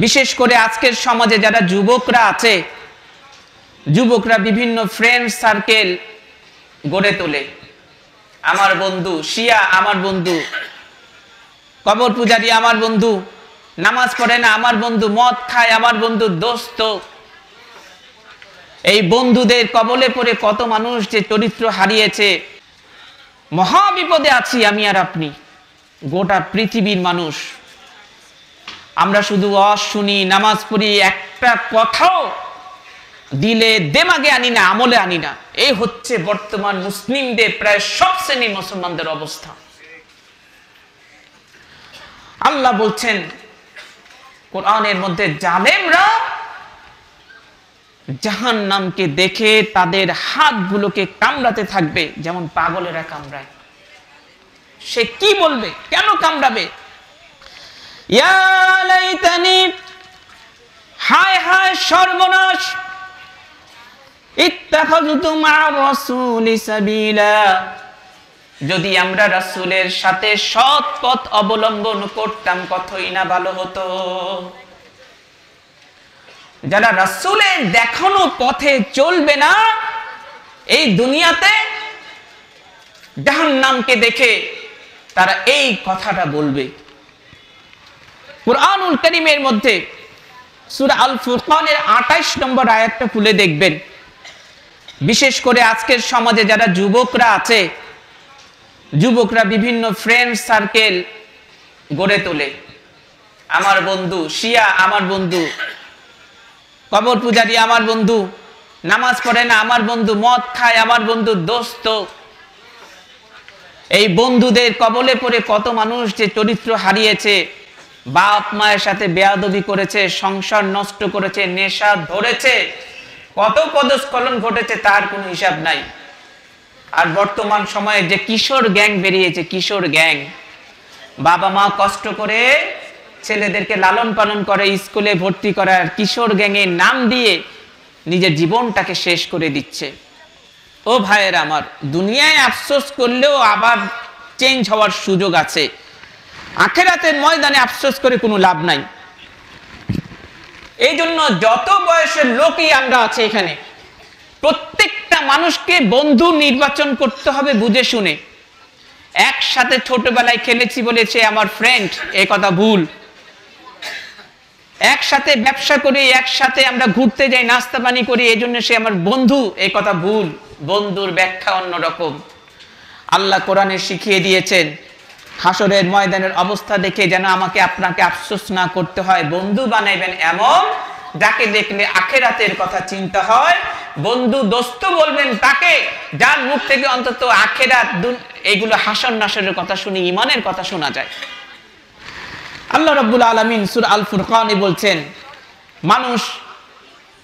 বিশেষ করে আজকের সমাজে যারা যুবকরা আছে, যুবকরা বিভিন্ন ফ্রেন্ড সার্কেল গড়ে তোলে। আমার বন্ধু শিয়া, আমার বন্ধু কবর পূজারী, আমার বন্ধু নামাজ পড়ে না, আমার বন্ধু মদ খায়, আমার বন্ধু দোস্ত। এই বন্ধুদের কবলে পড়ে কত মানুষ যে চরিত্র হারিয়েছে। মহা বিপদে আছি আমি আর আপনি, গোটা পৃথিবীর মানুষ। আমরা শুধু ওয়াজ শুনি, নামাজ পড়ি, একটা কথাও দিলে দেমাগে আনি না, আমলে আনি না। এই হচ্ছে বর্তমান মুসলিমদের, প্রায় সব শ্রেণীর মুসলমানদের অবস্থা। আল্লাহ বলছেন কোরআনের মধ্যে, জালেমরা জাহান্নামকে দেখে তাদের হাতগুলোকে কামড়াতে থাকবে যেমন পাগলেরা কামড়ায়। সে কি বলবে, কেন কামড়াবে? ইয়া লাইতানি, হায় হায় সর্বনাশ, ইত্তাখাযতু মা'আর রাসূলি সাবিলা, যদি আমরা রাসূলের সাথে সৎ পথ অবলম্বন করতাম কতই না ভালো হতো। যারা রাসূলের দেখানো পথে চলবে না, এই দুনিয়াতে জাহান্নামকে দেখে তারা এই কথাটা বলবে। কুরআনুল কারীমের মধ্যে সূরা আল ফুরকানের 28 নম্বর আয়াতটা খুলে দেখবেন। বিশেষ করে আজকের সমাজে যারা যুবকরা আছে, যুবকরা বিভিন্ন ফ্রেন্ড সার্কেল গড়ে তোলে। আমার বন্ধু শিয়া, আমার বন্ধু কবর পূজারী, আমার বন্ধু নামাজ পড়ে না, আমার বন্ধু মদ খায়, আমার বন্ধু দোস্ত। এই বন্ধুদের কবলে পড়ে কত মানুষ যে চরিত্র হারিয়েছে। বাপ মায়ের সাথে বেয়াদবি করেছে, সংসার নষ্ট করেছে, নেশা ধরেছে, কত পদস্খলন ঘটেছে তার কোনো হিসাব নাই। আর বর্তমান সময়ে যে কিশোর গ্যাং বেরিয়েছে, কিশোর গ্যাং, বাবা মা কষ্ট করে ছেলেদেরকে লালন পালন করে, স্কুলে ভর্তি করার কিশোর গ্যাংয়ের নাম দিয়ে নিজের জীবনটাকে শেষ করে দিচ্ছে। ও ভাইয়েরা আমার, দুনিয়ায় আফসোস করলেও আবার চেঞ্জ হওয়ার সুযোগ আছে, আখিরাতের ময়দানে আফসোস করে কোনো লাভ নাই। এই জন্য যত বয়সের লোকই আমরা আছি এখানে, প্রত্যেকটা মানুষকে বন্ধু নির্বাচন করতে হবে বুঝে শুনে। একসাথে ছোটবেলায় খেলেছি বলে সে আমার ফ্রেন্ড, এই কথা ভুল। একসাথে ব্যবসা করি, একসাথে আমরা ঘুরতে যাই, নাস্তা পানি করি, এই জন্য সে আমার বন্ধু, এই কথা ভুল। বন্ধুর ব্যাখ্যা অন্যরকম। আল্লাহ কোরআনে শিখিয়ে দিয়েছেন, হাসরের ময়দানের অবস্থা দেখে যেন আমাকে আপনাকে আফসোস না করতে হয়। বন্ধু বানাইবেন এমন যাকে দেখলে আখিরাতের কথা চিন্তা হয়। বন্ধু দোস্ত বলবেন তাকে যার মুখ থেকে অন্তত আখিরাত, এইগুলো হাসর নাসরের কথা শুনি, ঈমানের কথা শোনা যায়। আল্লাহ রাব্বুল আলামিন সূরা আল ফুরকানে বলছেন, মানুষ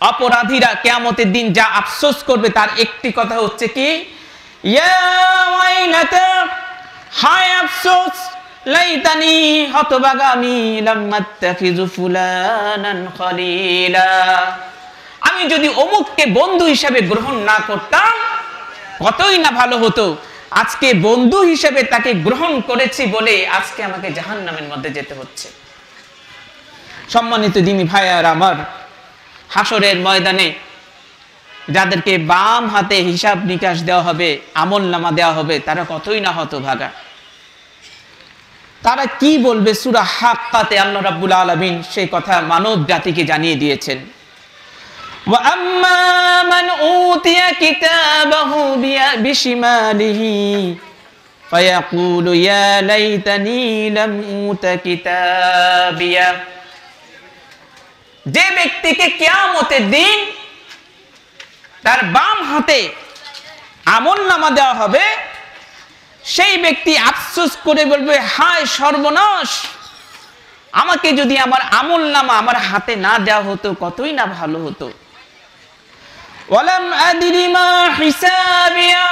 অপরাধীরা কিয়ামতের দিন যা আফসোস করবে তার একটি কথা হচ্ছে কি, ইয়া ওয়াইলাতা, হায় আফসোস, লাইতানি, হতভাগা আমি, লাম্মাত্তাখিযু ফুলানান খলিলা, আমি যদি অমুককে বন্ধু হিসেবে গ্রহণ না করতাম কতই না ভালো হতো। আজকে বন্ধু হিসেবে তাকে গ্রহণ করেছি বলে আজকে আমাকে জাহান্নামের মধ্যে যেতে হচ্ছে। সম্মানিত দিনী ভাইয়ার আমার, হাসরের ময়দানে যাদেরকে বাম হাতে হিসাব নিকাশ দেওয়া হবে, আমলনামা দেওয়া হবে, তারা কতই না হতভাগা। তারা কি বলবে? সূরা হাক্কাতে আল্লাহ রাব্বুল আলামিন সেই কথা মানব জাতিকে জানিয়ে দিয়েছেন। ওয়া আম্মা মান উতিয়া কিতাবাহু বিশিমালিহি ফায়াকুলু ইয়া লাইতানি লাম উতা কিতাবিয়া, যে ব্যক্তিকে কিয়ামতের দিন তার বাম হাতে আমলনামা দেওয়া হবে, সেই ব্যক্তি আফসোস করে বলবে, হায় সর্বনাশ, আমাকে যদি আমার আমলনামা আমার হাতে না দেওয়া হতো কতই না ভালো হতো। ওয়ালাম আদরি মা হিসাবিয়া,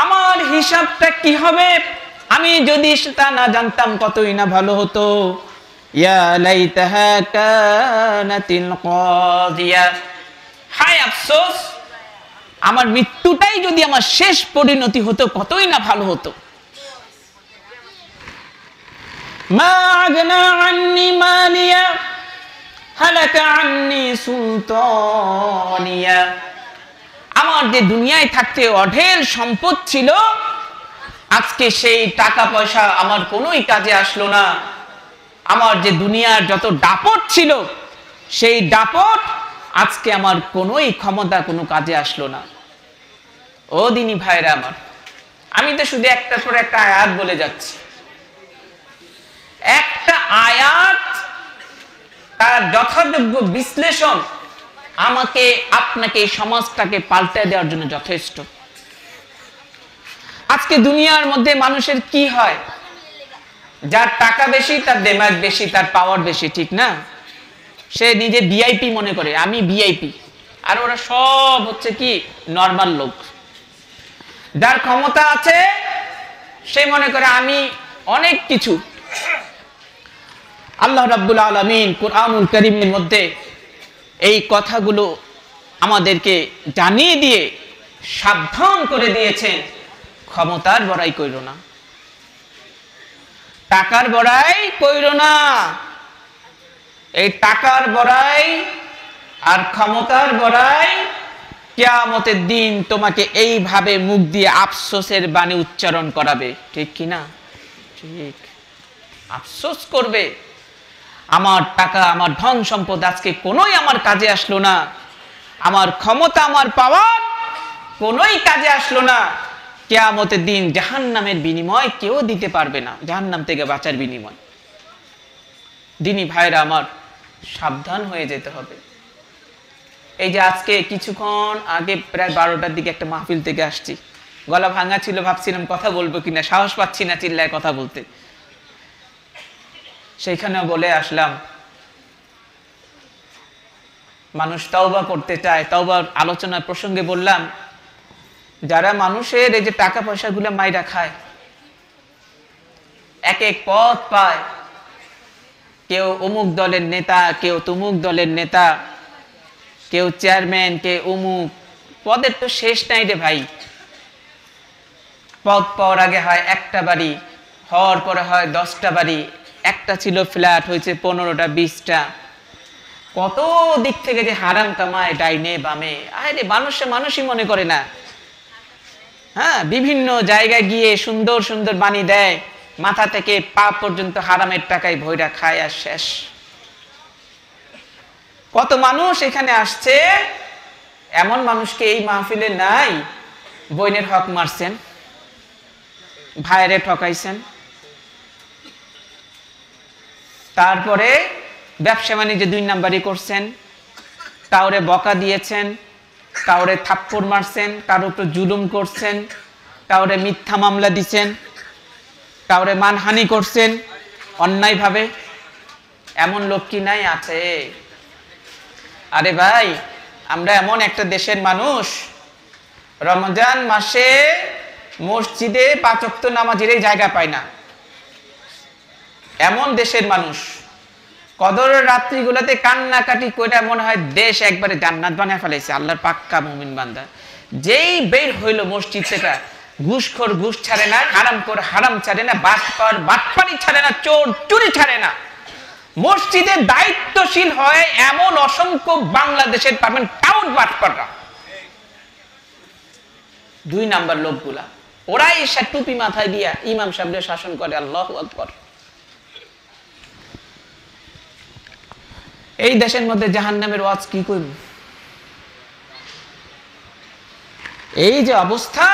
আমার হিসাবটা কি হবে আমি যদি সেটা না জানতাম কতই না ভালো হতো। ইয়া লাইতাহা কানাতিল কাদিয়া, হায় আফসোস, আমার মৃত্যুটাই যদি আমার শেষ পরিণতি হতো কতই না ভালো হতো। মা আগনা আন্নি মালিয়া, হালাকা আন্নি সুলতানিয়া, আমার যে দুনিয়ায় থাকতে অঢেল সম্পদ ছিল, আজকে সেই টাকা পয়সা আমার কোনোই কাজে আসলো না। আমার যে দুনিয়ার যত দাপট ছিল, সেই দাপট আজকে আমার কোনোই ক্ষমতা কোনো কাজে আসলো না। ও দিনী ভাইরা আমার, আমি তো শুধু একটার পর একটা আয়াত বলে যাচ্ছি। একটা আয়াত তার যথাযোগ্য বিশ্লেষণ আমাকে আপনাকে এই সমাজটাকে পাল্টে দেওয়ার জন্য যথেষ্ট। আজকে দুনিয়ার মধ্যে মানুষের কি হয়? যার টাকা বেশি, তার দেমাগ বেশি, তার পাওয়ার বেশি, ঠিক না? সে নিজে ভিআইপি মনে করে, আমি ভিআইপি, আর ওরা সব হচ্ছে কি নরমাল লোক। যার ক্ষমতা আছে সে মনে করে আমি অনেক কিছু। আল্লাহ রাব্বুল আলামিন কুরআনুল কারীমের মধ্যে এই কথাগুলো আমাদেরকে জানিয়ে দিয়ে সাবধান করে দিয়েছেন, ক্ষমতার বড়াই কইরো না, টাকার বড়াই কইরো না। এই টাকার বড়াই আর ক্ষমতার বড়াই কিয়ামতের দিন তোমাকে এইভাবে মুখ দিয়ে আফসোসের বাণী উচ্চারণ করাবে, ঠিক কি না? ঠিক, আফসোস করবে, আমার টাকা, আমার ধন সম্পদ আজকে কোনোই আমার কাজে আসলো না, আমার ক্ষমতা, আমার পাওয়ার কোনোই কাজে আসলো না। কিয়ামতের দিন জাহান্নামের বিনিময় কেউ দিতে পারবে না, জাহান্নাম থেকে বাঁচার বিনিময়। দিনী ভাইরা আমার, সাবধান হয়ে যেতে হবে। এই যে আজকে কিছুক্ষণ আগে প্রায় 12টার দিকে একটা মাহফিল থেকে আসছি, গলা ভাঙা ছিল, ভাবছিলাম কথা বলবো কিনা, সাহস পাচ্ছি না চিল্লায় কথা বলতে। সেইখানেও বলে আসলাম, মানুষ তওবা করতে চায়, তওবার আলোচনার প্রসঙ্গে বললাম, যারা মানুষের এই যে টাকা পয়সাগুলো মাইরা খায়, এক এক পদ পায়, কেউ অমুক দলের নেতা, কেউ তমুক দলের নেতা, কেউ চেয়ারম্যান, কে অমুক পদের তো শেষ নাই রে ভাই। পদ পাওয়ার আগে হয় একটা বাড়ি, হওয়ার পরে হয় 10টা বাড়ি, একটা ছিল ফ্ল্যাট হয়েছে 15টা 20টা। কত দিক থেকে যে হারাম কামায় ডাইনে বামে, আরে মানুষই মনে করে না। হ্যাঁ, বিভিন্ন জায়গায় গিয়ে সুন্দর সুন্দর বাণী দেয়, মাথা থেকে পা পর্যন্ত হারামের টাকায় ভৈরা খায় আর শেষ। কত মানুষ এখানে আসছে, এমন মানুষকে এই মাহফিলে নাই, বোনের হক মারছেন, ভাইরে ঠকাইছেন, তারপরে ব্যবসা বাণিজ্য 2 নাম্বারি করছেন, কাউরে বকা দিয়েছেন, কাউরে থাপ্পড় মারছেন, কারোর উপর জুলুম করছেন, কাউরে মিথ্যা মামলা দিচ্ছেন, কাউরে মানহানি করছেন অন্যায়ভাবে। এমন লোক কি নাই? আছে। আরে ভাই, আমরা এমন একটা দেশের মানুষ, রমজান মাসে মসজিদে 5 ওয়াক্ত নামাজেরই জায়গা পায় না, এমন দেশের মানুষ। কদরের রাত্রিগুলোতে কান্নাকাটি করে মনে হয় দেশ একবারে জান্নাত বানায় ফেলাইছে, আল্লাহর পাক্কা মুমিন বান্দা। যেই বের হইল মসজিদ থেকে, ঘুষখোর ঘুষ ছাড়ে না, হারামখোর হারাম ছাড়ে না, বাটপার বাটপারি ছাড়ে না, চোর চুরি ছাড়ে না। মসজিদে দায়িত্বশীল হয় এমন অসংখ্য বাংলাদেশের পাবেন টাউট বাটপাররা, 2 নাম্বার লোকগুলা। ওরাই এসে টুপি মাথায় দিয়া ইমাম সাহেবদের শাসন করে। আল্লাহু আকবার। এই দেশের মধ্যে জাহান্নামের ওয়াজ কি করব? এই যে অবস্থা,